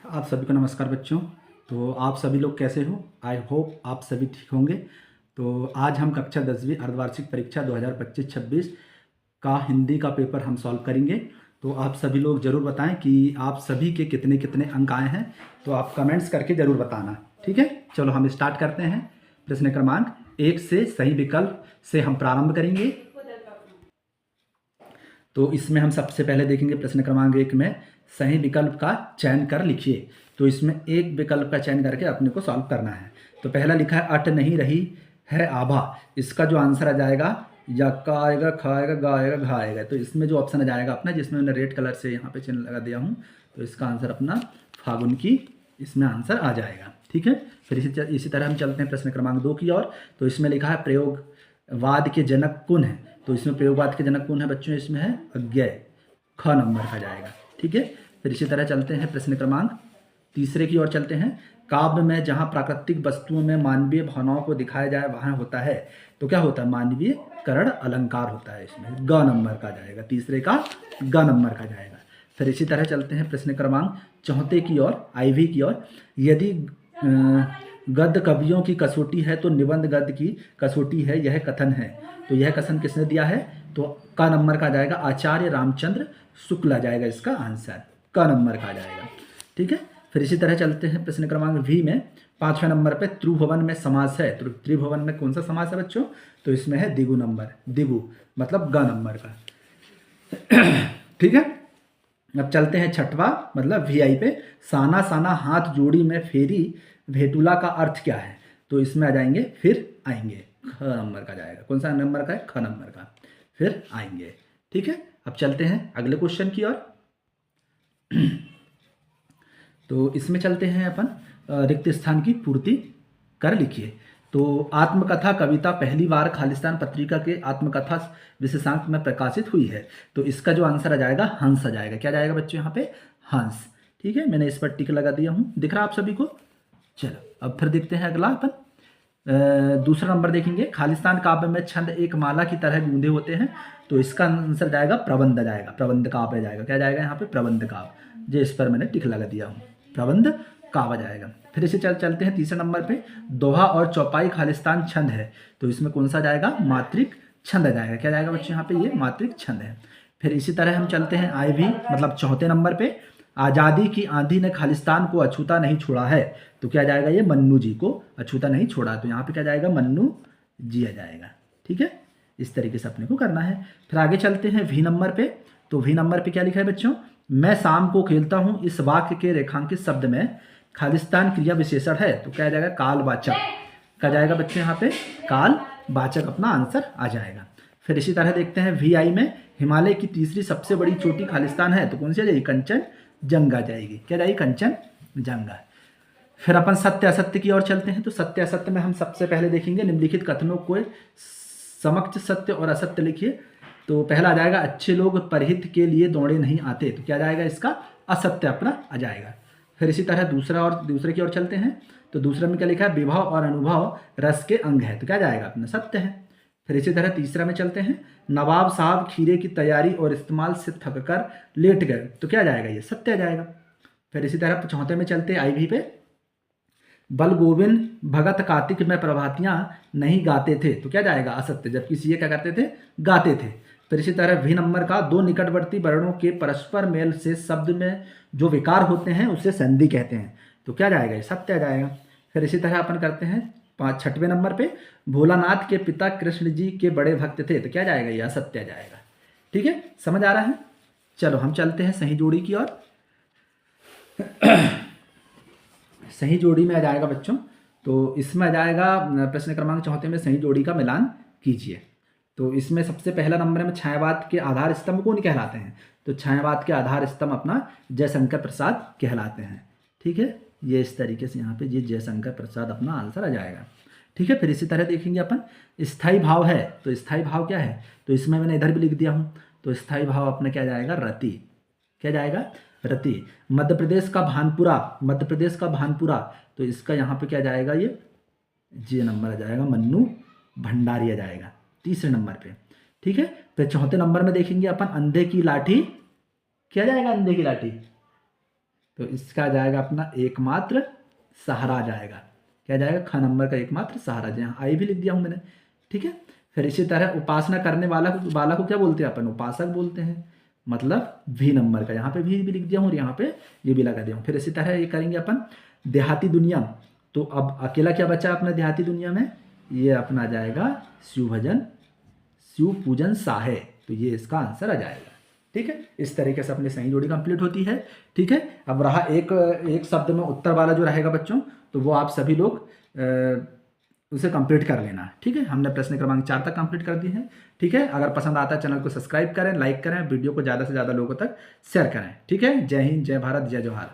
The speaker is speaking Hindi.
आप सभी को नमस्कार बच्चों। तो आप सभी लोग कैसे हो? आई होप आप सभी ठीक होंगे। तो आज हम कक्षा 10वीं अर्धवार्षिक परीक्षा 2025-26 का हिंदी का पेपर हम सॉल्व करेंगे। तो आप सभी लोग ज़रूर बताएं कि आप सभी के कितने कितने अंक आए हैं। तो आप कमेंट्स करके ज़रूर बताना, ठीक है। चलो हम स्टार्ट करते हैं। प्रश्न क्रमांक 1 से सही विकल्प से हम प्रारंभ करेंगे। तो इसमें हम सबसे पहले देखेंगे प्रश्न क्रमांक 1 में सही विकल्प का चयन कर लिखिए। तो इसमें एक विकल्प का चयन करके अपने को सॉल्व करना है। तो पहला लिखा है अट नहीं रही है आभा। इसका जो आंसर आ जाएगा या का आएगा, खा आएगा, गा आएगा, घा आएगा। तो इसमें जो ऑप्शन आ जाएगा अपना, जिसमें मैंने रेड कलर से यहाँ पे चिन्ह लगा दिया हूँ, तो इसका आंसर अपना फागुन की इसमें आंसर आ जाएगा, ठीक है। फिर इसी तरह हम चलते हैं प्रश्न क्रमांक 2 की ओर। तो इसमें लिखा है प्रयोगवाद के जनक कौन है। तो इसमें प्रयोगवाद के जनक कौन है बच्चों? इसमें है अज्ञेय, ख नंबर का जाएगा, ठीक है। फिर इसी तरह चलते हैं प्रश्न क्रमांक 3 की ओर चलते हैं। काव्य में जहाँ प्राकृतिक वस्तुओं में मानवीय भावनाओं को दिखाया जाए वहाँ होता है, तो क्या होता है? मानवीय करण अलंकार होता है। इसमें ग नंबर का जाएगा, तीसरे का ग नंबर का जाएगा। फिर इसी तरह चलते हैं प्रश्न क्रमांक 4 की ओर, IV की ओर। यदि गद्य कवियों की कसौटी है तो निबंध गद्य की कसौटी है, यह कथन है। तो यह कथन किसने दिया है? तो क नंबर का जाएगा, आचार्य रामचंद्र शुक्ल आ जाएगा इसका आंसर, क नंबर का जाएगा, ठीक है। फिर इसी तरह चलते हैं प्रश्न क्रमांक V में 5वें नंबर पे त्रिभुवन में समास है। तो त्रिभुवन में कौन सा समास है बच्चों? तो इसमें है दिगु नंबर, दिगु मतलब ग नंबर का, ठीक है। अब चलते हैं 6वां मतलब VI पे। साना साना हाथ जोड़ी में फेरी भेटुला का अर्थ क्या है? तो इसमें आ जाएंगे फिर आएंगे, ख नंबर का जाएगा। कौन सा नंबर का है? ख नंबर का, फिर आएंगे, ठीक है। अब चलते हैं अगले क्वेश्चन की ओर। तो इसमें चलते हैं अपन रिक्त स्थान की पूर्ति कर लिखिए। तो आत्मकथा कविता पहली बार खालिस्तान पत्रिका के आत्मकथा विशेषांक में प्रकाशित हुई है। तो इसका जो आंसर आ जाएगा हंस आ जाएगा। क्या जाएगा बच्चों यहाँ पे? हंस, ठीक है। मैंने इस पर टिक लगा दिया हूँ, दिख रहा आप सभी को। चलो अब फिर देखते हैं अगला अपन दूसरा नंबर देखेंगे। खालिस्तान काव्य में छंद एक माला की तरह गूंधे होते हैं। तो इसका आंसर जाएगा प्रबंध जाएगा, प्रबंध काव्य जाएगा। क्या जाएगा यहाँ पे? प्रबंध काव्य, जो इस पर मैंने टिक लगा दिया हूँ, प्रबंध काव्य जाएगा। फिर इसे चलते हैं तीसरे नंबर पे। दोहा और चौपाई खालिस्तान छंद है। तो इसमें कौन सा जाएगा? मात्रिक छंद जाएगा। क्या जाएगा बच्चों यहाँ पे? ये मात्रिक छंद है। फिर इसी तरह हम चलते हैं IV मतलब चौथे नंबर पे। आज़ादी की आंधी ने खालिस्तान को अछूता नहीं छोड़ा है। तो क्या जाएगा? ये मन्नू जी को अछूता नहीं छोड़ा। तो यहाँ पे क्या जाएगा? मन्नू जी आ जाएगा, ठीक है। इस तरीके से अपने को करना है। फिर आगे चलते हैं V नंबर पे। तो V नंबर पे क्या लिखा है बच्चों? मैं शाम को खेलता हूँ, इस वाक्य के रेखांकित शब्द में खालिस्तान क्रिया विशेषण है। तो क्या जाएगा? कालवाचक का जाएगा बच्चों यहाँ पे, कालवाचक अपना आंसर आ जाएगा। फिर इसी तरह देखते हैं VI में। हिमालय की तीसरी सबसे बड़ी चोटी खालिस्तान है। तो कौन सी आ जाएगी? कंचनजंगा जाएगी। क्या जाएगी? कंचनजंगा। फिर अपन सत्य असत्य की ओर चलते हैं। तो सत्य असत्य में हम सबसे पहले देखेंगे निम्नलिखित कथनों को समक्ष सत्य और असत्य लिखिए। तो पहला आ जाएगा अच्छे लोग परहित के लिए दौड़े नहीं आते। तो क्या जाएगा? इसका असत्य अपना आ जाएगा। फिर इसी तरह दूसरे की ओर चलते हैं। तो दूसरे में क्या लिखा है? विभव और अनुभव रस के अंग है। तो क्या जाएगा? अपना सत्य है। फिर इसी तरह तीसरा में चलते हैं। नवाब साहब खीरे की तैयारी और इस्तेमाल से थक कर लेट गए। तो क्या जाएगा? ये सत्य आ जाएगा। फिर इसी तरह चौथे में चलते हैं IV पे। बल गोविंद भगत कार्तिक में प्रभातियां नहीं गाते थे। तो क्या जाएगा? असत्य, जबकि ये क्या करते थे? गाते थे। फिर इसी तरह V नंबर का दो निकटवर्ती वर्णों के परस्पर मेल से शब्द में जो विकार होते हैं उसे संधि कहते हैं। तो क्या जाएगा? ये सत्य आ जाएगा। फिर इसी तरह अपन करते हैं 6वें नंबर पे। भोलानाथ के पिता कृष्ण जी के बड़े भक्त थे। तो क्या जाएगा? ये असत्य आ जाएगा, ठीक है। समझ आ रहा है? चलो हम चलते हैं सही जोड़ी की ओर। सही जोड़ी में आ जाएगा बच्चों। तो इसमें आ जाएगा प्रश्न क्रमांक 4 में सही जोड़ी का मिलान कीजिए। तो इसमें सबसे पहला नंबर में छायावाद के आधार स्तंभ कौन कहलाते हैं? तो छायावाद के आधार स्तंभ अपना जयशंकर प्रसाद कहलाते हैं, ठीक है। ये इस तरीके से यहाँ पे ये जयशंकर प्रसाद अपना आंसर आ जाएगा, ठीक है। फिर इसी तरह देखेंगे अपन स्थाई भाव है। तो स्थाई भाव क्या है? तो इसमें मैंने इधर भी लिख दिया हूँ। तो स्थाई भाव अपना क्या जाएगा? रति। क्या जाएगा? रति। मध्य प्रदेश का भानपुरा, मध्य प्रदेश का भानपुरा। तो इसका यहाँ पे क्या जाएगा? ये नंबर आ जाएगा, मन्नू भंडारी आ जाएगा तीसरे नंबर पे, ठीक है। फिर चौथे नंबर में देखेंगे अपन अंधे की लाठी। क्या जाएगा? अंधे की लाठी। तो इसका आ जाएगा अपना एकमात्र सहारा आ जाएगा। क्या जाएगा? ख नंबर का एकमात्र सहारा, जहाँ आई भी लिख दिया हूँ मैंने। ठीक है। फिर इसी तरह उपासना करने वाला को क्या बोलते हैं अपन? उपासक बोलते हैं। मतलब भी नंबर का, यहाँ पे भी लिख दिया हूँ और यहाँ पे ये भी लगा दिया हूँ। फिर इसी तरह ये करेंगे अपन देहाती दुनिया। तो अब अकेला क्या बचा अपना देहाती दुनिया में? ये अपना आ जाएगा शिव भजन शिव पूजन साहे। तो ये इसका आंसर आ जाएगा। ठीक है। इस तरीके से अपनी सही जोड़ी कंप्लीट होती है। ठीक है। अब रहा एक शब्द में उत्तर वाला जो रहेगा बच्चों, तो वो आप सभी लोग उसे कंप्लीट कर लेना। ठीक है। हमने प्रश्न क्रमांक 4 तक कंप्लीट कर दिए हैं। ठीक है। अगर पसंद आता है चैनल को सब्सक्राइब करें, लाइक करें, वीडियो को ज़्यादा से ज़्यादा लोगों तक शेयर करें। ठीक है। जय हिंद, जय भारत, जय जवाहर।